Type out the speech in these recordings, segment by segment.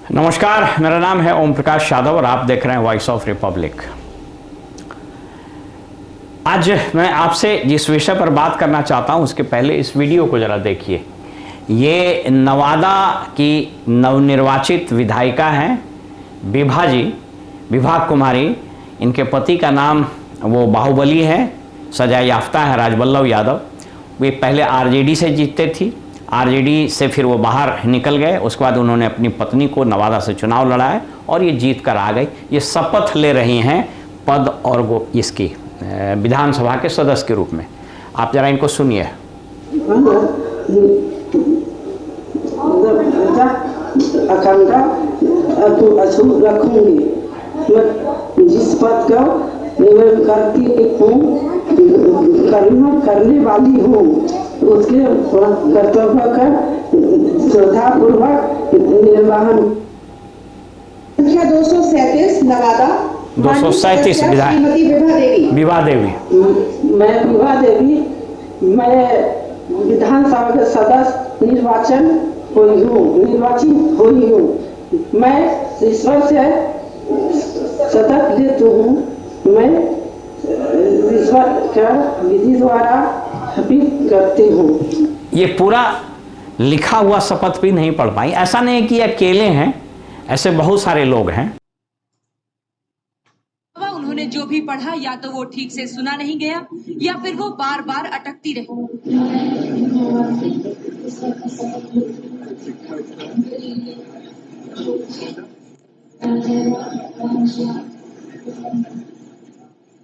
नमस्कार, मेरा नाम है ओम प्रकाश यादव और आप देख रहे हैं वॉइस ऑफ रिपब्लिक। आज मैं आपसे जिस विषय पर बात करना चाहता हूं उसके पहले इस वीडियो को जरा देखिए। ये नवादा की नवनिर्वाचित विधायिका हैं विभा कुमारी। इनके पति का नाम वो बाहुबली है, सजा याफ्ता है राजबल्लभ यादव। वे पहले आरजेडी से जीतते थी, आरजेडी से फिर वो बाहर निकल गए। उसके बाद उन्होंने अपनी पत्नी को नवादा से चुनाव लड़ाया और ये जीत कर आ गई। ये शपथ ले रही हैं पद और वो इसकी विधानसभा के सदस्य के रूप में। आप जरा इनको सुनिए। अखंड रखूंगी मैं जिस पद का मैं करती हूँ, करने वाली हूँ, उसके कर्तव्य का श्रद्धापूर्वक निर्वहन। संख्या 237 नवादा 237 विभा देवी। मैं विभा देवी, मैं विधानसभा के सदस्य निर्वाचित हुई हूँ। मैं ईश्वर से शपथ लेती हूँ। मैं ईश्वर का विधि द्वारा शपथ करती हूँ। ये पूरा लिखा हुआ शपथ भी नहीं पढ़ पाई। ऐसा नहीं कि अकेले हैं, ऐसे बहुत सारे लोग हैं। उन्होंने जो भी पढ़ा या तो वो ठीक से सुना नहीं गया या फिर वो बार बार अटकती रही।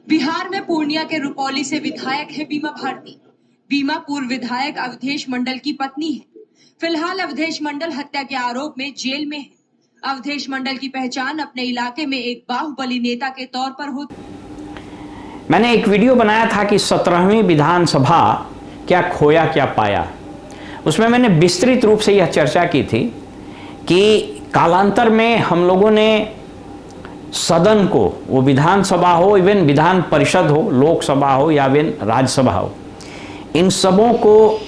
बिहार में पूर्णिया के रुपौली से विधायक है बीमा भारती। बीमा पूर्व विधायक अवधेश मंडल की पत्नी है। फिलहाल अवधेश मंडल हत्या के आरोप में जेल में है। अवधेश मंडल की पहचान अपने इलाके में एक बाहुबली नेता के तौर पर होती। मैंने एक वीडियो बनाया था कि 17वीं विधानसभा क्या खोया क्या पाया। उसमें मैंने विस्तृत रूप से यह चर्चा की थी कि कालांतर में हम लोगों ने सदन को, वो विधानसभा हो, इवन विधान परिषद हो, लोकसभा हो या इवन राज्यसभा हो, इन सबों को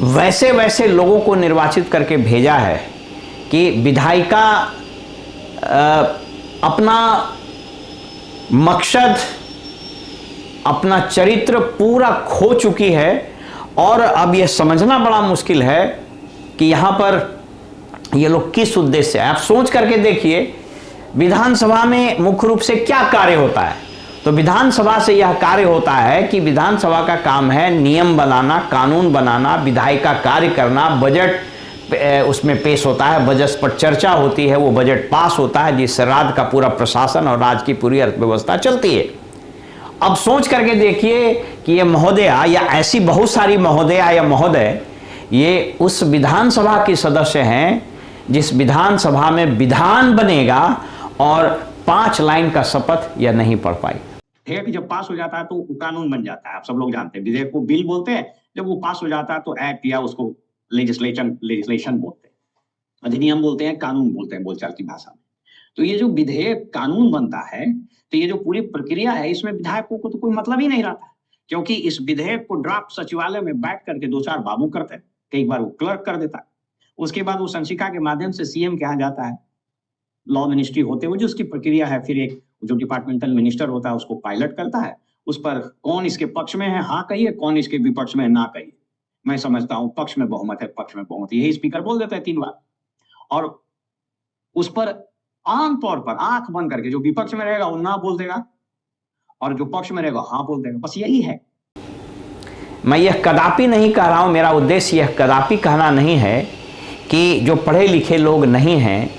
वैसे वैसे लोगों को निर्वाचित करके भेजा है कि विधायिका अपना मकसद, अपना चरित्र पूरा खो चुकी है। और अब यह समझना बड़ा मुश्किल है कि यहाँ पर ये लोग किस उद्देश्य से। आप सोच करके देखिए, विधानसभा में मुख्य रूप से क्या कार्य होता है। तो विधानसभा से यह कार्य होता है कि विधानसभा का काम है नियम बनाना, कानून बनाना, विधायी का कार्य करना, बजट उसमें पेश होता है, बजट पर चर्चा होती है, वो बजट पास होता है जिससे राज्य का पूरा प्रशासन और राज्य की पूरी अर्थव्यवस्था चलती है। अब सोच करके देखिए कि ये महोदया या ऐसी बहुत सारी महोदया या महोदय ये उस विधानसभा के सदस्य हैं जिस विधानसभा में विधान बनेगा, और 5 लाइन का शपथ यह नहीं पढ़ पाई। विधेयक जब पास हो जाता है तो वो कानून बन जाता है। आप सब लोग जानते हैं, विधेयक को बिल बोलते हैं, जब वो पास हो जाता है तो एक्ट या उसको लेजिस्लेशन बोलते हैं, अधिनियम बोलते हैं, कानून बोलते हैं बोलचाल की भाषा में। तो ये जो विधेयक कानून बनता है, तो ये जो पूरी प्रक्रिया है, इसमें विधायकों को तो कोई मतलब ही नहीं रहता, क्योंकि इस विधेयक को ड्राफ्ट सचिवालय में बैठ करके 2-4 बाबू करते हैं, कई बार वो क्लर्क कर देता है, उसके बाद वो संशिका के माध्यम से सीएम के यहाँ जाता है, लॉ मिनिस्ट्री होते हुए जो उसकी प्रक्रिया है, फिर एक जो डिपार्टमेंटल मिनिस्टर होता है उसको पायलट करता है, उस पर कौन इसके पक्ष में है हाँ कहिए, कौन इसके विपक्ष में है ना कहिए। मैं समझता हूं पक्ष में बहुमत है, पक्ष में बहुमत, यही स्पीकर बोल देता है 3 बार, और उस पर आमतौर पर आंख बंद करके जो विपक्ष में रहेगा वो ना बोल देगा और जो पक्ष में रहेगा हाँ बोल देगा, बस यही है। मैं यह कदापि नहीं कह रहा हूं, मेरा उद्देश्य यह कदापि कहना नहीं है कि जो पढ़े लिखे लोग नहीं हैं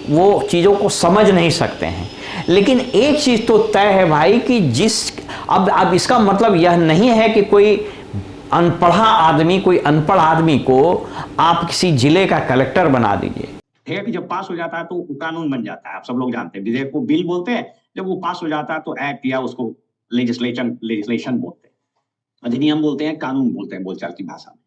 वो चीज़ों को समझ नहीं सकते हैं। लेकिन एक चीज़ तो तय है भाई कि अब इसका मतलब यह नहीं है कि कोई अनपढ़ा आदमी, कोई अनपढ़ आदमी को आप किसी जिले का कलेक्टर बना दीजिए। विधेयक जब पास हो जाता है तो वो कानून बन जाता है। आप सब लोग जानते हैं, विधेयक को बिल बोलते हैं, जब वो पास हो जाता है तो एक्ट या उसको लेजिस्लेशन बोलते हैं, अधिनियम बोलते हैं, कानून बोलते हैं बोलचाल की भाषा में।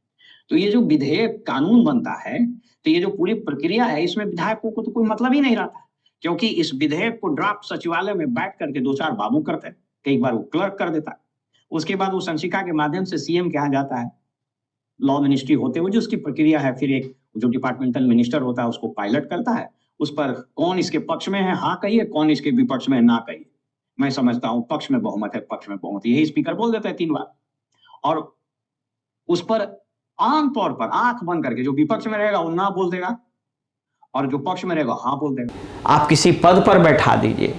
तो ये जो विधेयक कानून बनता है, तो ये जो पूरी प्रक्रिया है, इसमें विधायकों को तो कोई मतलब ही नहीं रहता, क्योंकि इस विधेयक को ड्राफ्ट सचिवालय में बैठ करके 2-4 बाबू करते हैं, कई बार वो क्लर्क कर देता है, उसके बाद वो संशिका के माध्यम से सीएम के यहाँ जाता है, लॉ मिनिस्ट्री होते हुए जो उसकी प्रक्रिया है, फिर एक जो डिपार्टमेंटल मिनिस्टर होता है उसको पायलट करता है, उस पर कौन इसके पक्ष में है हाँ कहिए, कौन इसके विपक्ष में है ना कहिए। मैं समझता हूं पक्ष में बहुमत है, पक्ष में बहुमत, यही स्पीकर बोल देता है 3 बार, और उस पर आमतौर पर आंख बंद करके जो विपक्ष में रहेगा वो ना बोल देगा और जो पक्ष में रहेगा हाँ बोल देगा। आप किसी पद पर बैठा दीजिए।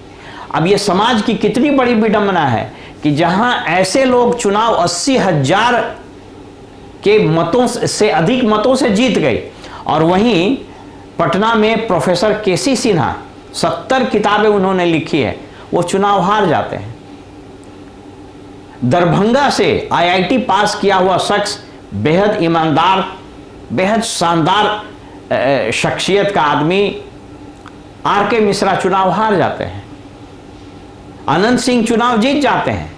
अब ये समाज की कितनी बड़ी विडंबना है कि जहां ऐसे लोग चुनाव 80,000 के मतों से अधिक मतों से जीत गए, और वहीं पटना में प्रोफेसर केसी सिन्हा 70 किताबें उन्होंने लिखी है, वो चुनाव हार जाते हैं। दरभंगा से आईआईटी पास किया हुआ शख्स, बेहद ईमानदार, बेहद शानदार शख्सियत का आदमी आर.के. मिश्रा चुनाव हार जाते हैं। अनंत सिंह चुनाव जीत जाते हैं,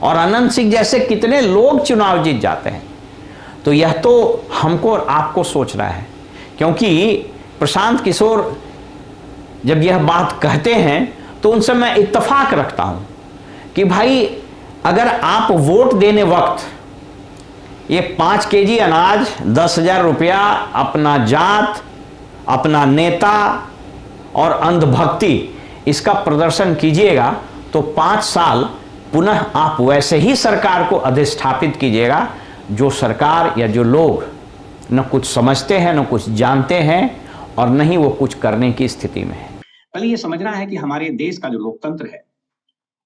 और अनंत सिंह जैसे कितने लोग चुनाव जीत जाते हैं। तो यह तो हमको और आपको सोचना है, क्योंकि प्रशांत किशोर जब यह बात कहते हैं तो उनसे मैं इत्तेफाक रखता हूं कि भाई अगर आप वोट देने वक्त ये 5 केजी अनाज, 10,000 रुपया, अपना जात, अपना नेता और अंधभक्ति, इसका प्रदर्शन कीजिएगा तो 5 साल पुनः आप वैसे ही सरकार को अधिष्ठापित कीजिएगा जो सरकार या जो लोग न कुछ समझते हैं, न कुछ जानते हैं, और न ही वो कुछ करने की स्थिति में है। पहले ये समझना है कि हमारे देश का जो लोकतंत्र है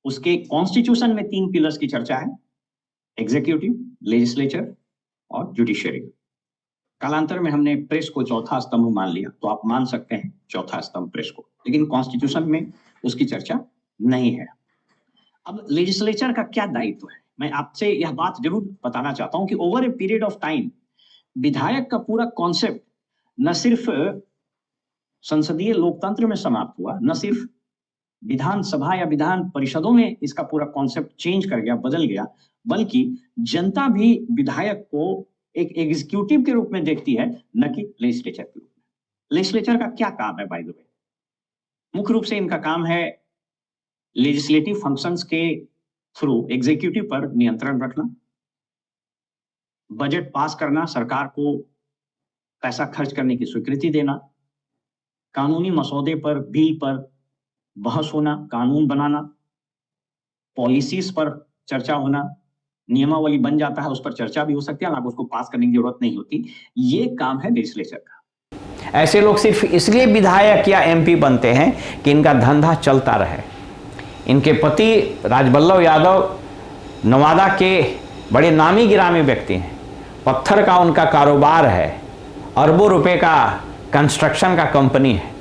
उसके कॉन्स्टिट्यूशन में 3 पिलर्स की चर्चा है, एग्जीक्यूटिव, लेजिस्लेचर और जुडिशरी। कालांतर में हमने प्रेस को चौथा स्तंभ मान लिया, तो आप मान सकते हैं चौथा स्तंभ प्रेस को, लेकिन कॉन्स्टिट्यूशन में उसकी चर्चा नहीं है। अब लेजिस्लेचर का क्या दायित्व है, मैं आपसे यह बात जरूर बताना चाहता हूं कि over a period of time विधायक का पूरा कॉन्सेप्ट न सिर्फ संसदीय लोकतंत्र में समाप्त हुआ, न सिर्फ विधानसभा या विधान परिषदों में इसका पूरा कॉन्सेप्ट चेंज कर गया, बदल गया, बल्कि जनता भी विधायक को एक एग्जीक्यूटिव के रूप में देखती है, न कि लेजिस्लेचर के रूप में। लेजिस्लेचर का क्या काम है बाय द वे? मुख्य रूप से इनका काम है लेजिस्लेटिव फंक्शंस के थ्रू एग्जीक्यूटिव पर नियंत्रण रखना, बजट पास करना, सरकार को पैसा खर्च करने की स्वीकृति देना, कानूनी मसौदे पर, बिल पर बहस होना, कानून बनाना, पॉलिसीज पर चर्चा होना, नियमावली बन जाता है उस पर चर्चा भी हो सकती है, आपको उसको पास करने की जरूरत नहीं होती। ये काम है लेजिस्लेचर का। ऐसे लोग सिर्फ इसलिए विधायक या एमपी बनते हैं कि इनका धंधा चलता रहे। इनके पति राजबल्लभ यादव नवादा के बड़े नामी गिरामी व्यक्ति हैं, पत्थर का उनका कारोबार है, अरबों रुपए का कंस्ट्रक्शन का कंपनी है।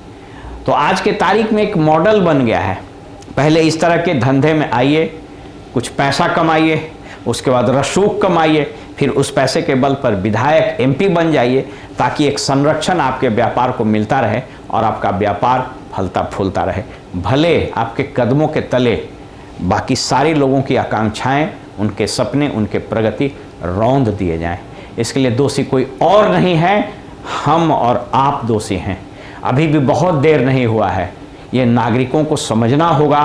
तो आज के तारीख में एक मॉडल बन गया है, पहले इस तरह के धंधे में आइए, कुछ पैसा कमाइए, उसके बाद रसूख कमाइए, फिर उस पैसे के बल पर विधायक एमपी बन जाइए, ताकि एक संरक्षण आपके व्यापार को मिलता रहे और आपका व्यापार फलता फूलता रहे। भले आपके कदमों के तले बाकी सारे लोगों की आकांक्षाएं, उनके सपने, उनके प्रगति रौंद दिए जाएं। इसके लिए दोषी कोई और नहीं है, हम और आप दोषी हैं। अभी भी बहुत देर नहीं हुआ है। ये नागरिकों को समझना होगा,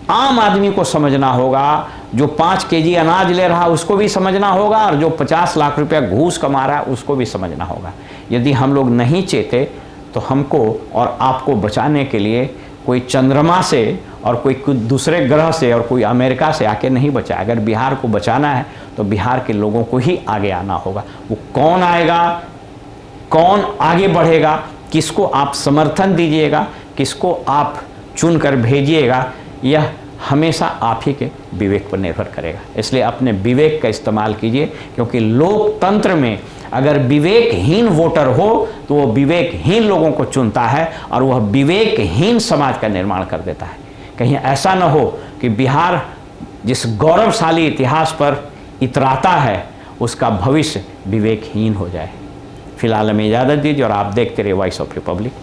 आम आदमी को समझना होगा, जो 5 केजी अनाज ले रहा है उसको भी समझना होगा, और जो 50 लाख रुपया घूस कमा रहा है उसको भी समझना होगा। यदि हम लोग नहीं चेते तो हमको और आपको बचाने के लिए कोई चंद्रमा से और कोई दूसरे ग्रह से और कोई अमेरिका से आके नहीं बचाए। अगर बिहार को बचाना है तो बिहार के लोगों को ही आगे आना होगा। वो कौन आएगा, कौन आगे बढ़ेगा, किसको आप समर्थन दीजिएगा, किसको आप चुनकर भेजिएगा, यह हमेशा आप ही के विवेक पर निर्भर करेगा। इसलिए अपने विवेक का इस्तेमाल कीजिए, क्योंकि लोकतंत्र में अगर विवेकहीन वोटर हो तो वो विवेकहीन लोगों को चुनता है और वह विवेकहीन समाज का निर्माण कर देता है। कहीं ऐसा न हो कि बिहार जिस गौरवशाली इतिहास पर इतराता है उसका भविष्य विवेकहीन हो जाए। फिलहाल हमें इजाज़त दीजिए और आप देखते रहिए वॉइस ऑफ रिपब्लिक।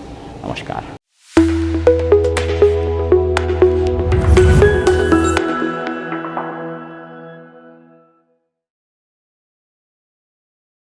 नमस्कार।